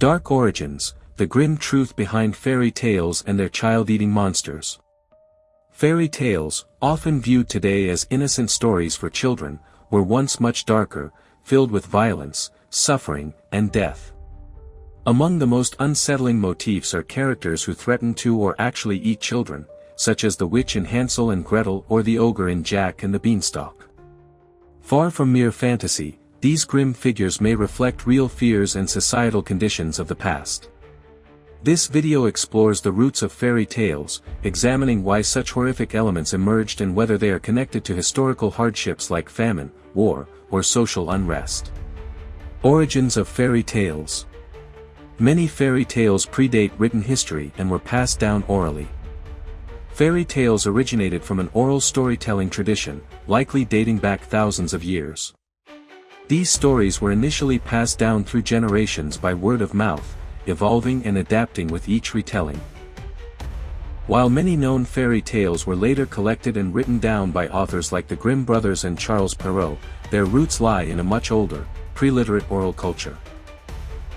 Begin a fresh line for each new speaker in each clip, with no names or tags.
Dark origins, the grim truth behind fairy tales and their child-eating monsters. Fairy tales, often viewed today as innocent stories for children, were once much darker, filled with violence, suffering, and death. Among the most unsettling motifs are characters who threaten to or actually eat children, such as the witch in Hansel and Gretel or the ogre in Jack and the Beanstalk. Far from mere fantasy, these grim figures may reflect real fears and societal conditions of the past. This video explores the roots of fairy tales, examining why such horrific elements emerged and whether they are connected to historical hardships like famine, war, or social unrest. Origins of fairy tales. Many fairy tales predate written history and were passed down orally. Fairy tales originated from an oral storytelling tradition, likely dating back thousands of years. These stories were initially passed down through generations by word of mouth, evolving and adapting with each retelling. While many known fairy tales were later collected and written down by authors like the Grimm brothers and Charles Perrault, their roots lie in a much older, pre-literate oral culture.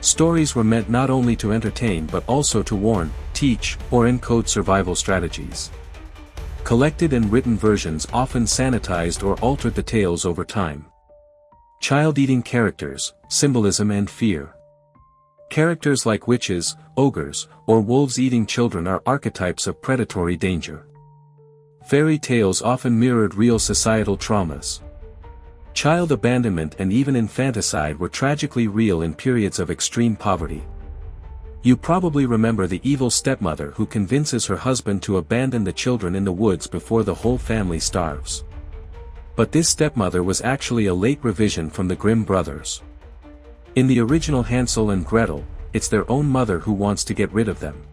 Stories were meant not only to entertain but also to warn, teach, or encode survival strategies. Collected and written versions often sanitized or altered the tales over time. Child-eating characters, symbolism and fear. Characters like witches, ogres, or wolves eating children are archetypes of predatory danger. Fairy tales often mirrored real societal traumas. Child abandonment and even infanticide were tragically real in periods of extreme poverty. You probably remember the evil stepmother who convinces her husband to abandon the children in the woods before the whole family starves. But this stepmother was actually a late revision from the Grimm brothers. In the original Hansel and Gretel, it's their own mother who wants to get rid of them.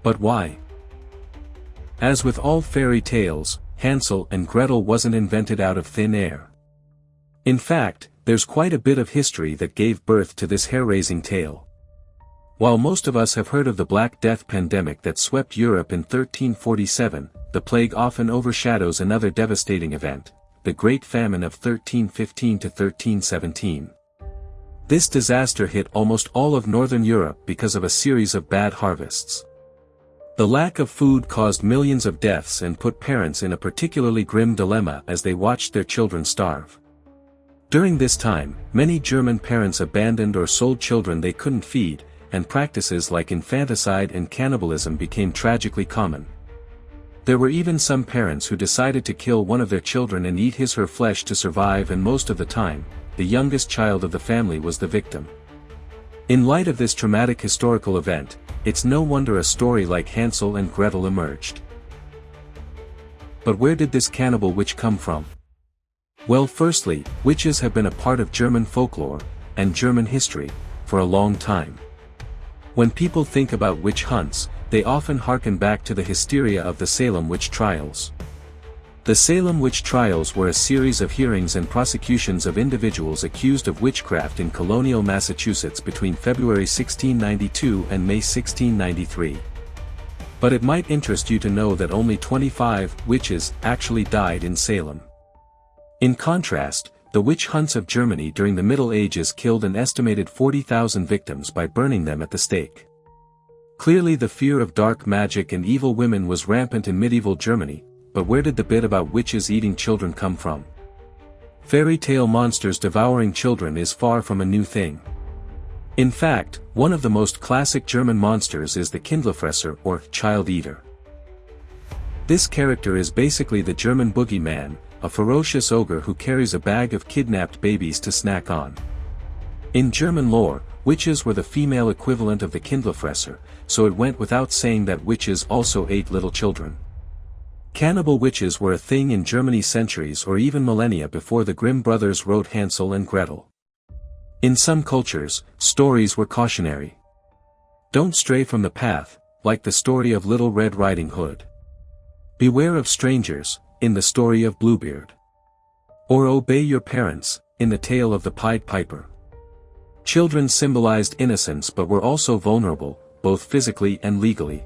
But why? As with all fairy tales, Hansel and Gretel wasn't invented out of thin air. In fact, there's quite a bit of history that gave birth to this hair-raising tale. While most of us have heard of the Black Death pandemic that swept Europe in 1347, the plague often overshadows another devastating event, the Great Famine of 1315 to 1317. This disaster hit almost all of Northern Europe because of a series of bad harvests. The lack of food caused millions of deaths and put parents in a particularly grim dilemma as they watched their children starve. During this time, many German parents abandoned or sold children they couldn't feed, and practices like infanticide and cannibalism became tragically common. There were even some parents who decided to kill one of their children and eat his or her flesh to survive, and most of the time, the youngest child of the family was the victim. In light of this traumatic historical event, it's no wonder a story like Hansel and Gretel emerged. But where did this cannibal witch come from? Well, firstly, witches have been a part of German folklore, and German history, for a long time. When people think about witch hunts, they often harken back to the hysteria of the Salem witch trials. The Salem witch trials were a series of hearings and prosecutions of individuals accused of witchcraft in colonial Massachusetts between February 1692 and May 1693. But it might interest you to know that only 25 witches actually died in Salem. In contrast, the witch hunts of Germany during the Middle Ages killed an estimated 40,000 victims by burning them at the stake. Clearly the fear of dark magic and evil women was rampant in medieval Germany, but where did the bit about witches eating children come from? Fairy tale monsters devouring children is far from a new thing. In fact, one of the most classic German monsters is the Kindlerfresser or child eater. This character is basically the German boogeyman, a ferocious ogre who carries a bag of kidnapped babies to snack on. In German lore, witches were the female equivalent of the Kindlerfresser, so it went without saying that witches also ate little children. Cannibal witches were a thing in Germany centuries or even millennia before the Grimm brothers wrote Hansel and Gretel. In some cultures, stories were cautionary. Don't stray from the path, like the story of Little Red Riding Hood. Beware of strangers, in the story of Bluebeard. Or obey your parents, in the tale of the Pied Piper. Children symbolized innocence but were also vulnerable, both physically and legally.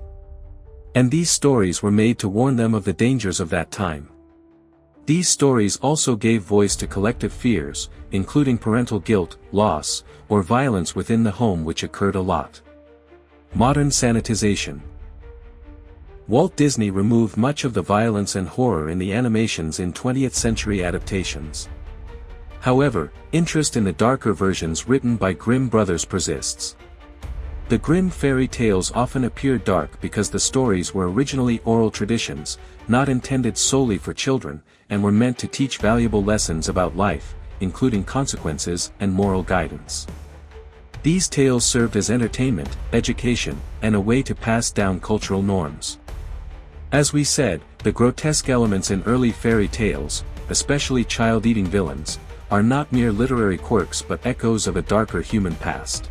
And these stories were made to warn them of the dangers of that time. These stories also gave voice to collective fears, including parental guilt, loss, or violence within the home, which occurred a lot. Modern sanitization. Walt Disney removed much of the violence and horror in the animations in 20th century adaptations. However, interest in the darker versions written by Grimm brothers persists. The Grimm fairy tales often appear dark because the stories were originally oral traditions, not intended solely for children, and were meant to teach valuable lessons about life, including consequences and moral guidance. These tales served as entertainment, education, and a way to pass down cultural norms. As we said, the grotesque elements in early fairy tales, especially child-eating villains, are not mere literary quirks but echoes of a darker human past.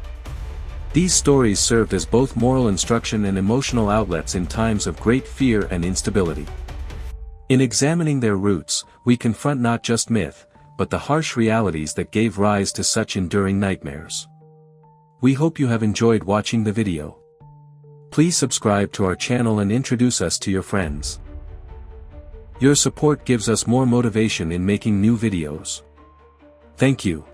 These stories served as both moral instruction and emotional outlets in times of great fear and instability. In examining their roots, we confront not just myth, but the harsh realities that gave rise to such enduring nightmares. We hope you have enjoyed watching the video. Please subscribe to our channel and introduce us to your friends. Your support gives us more motivation in making new videos. Thank you.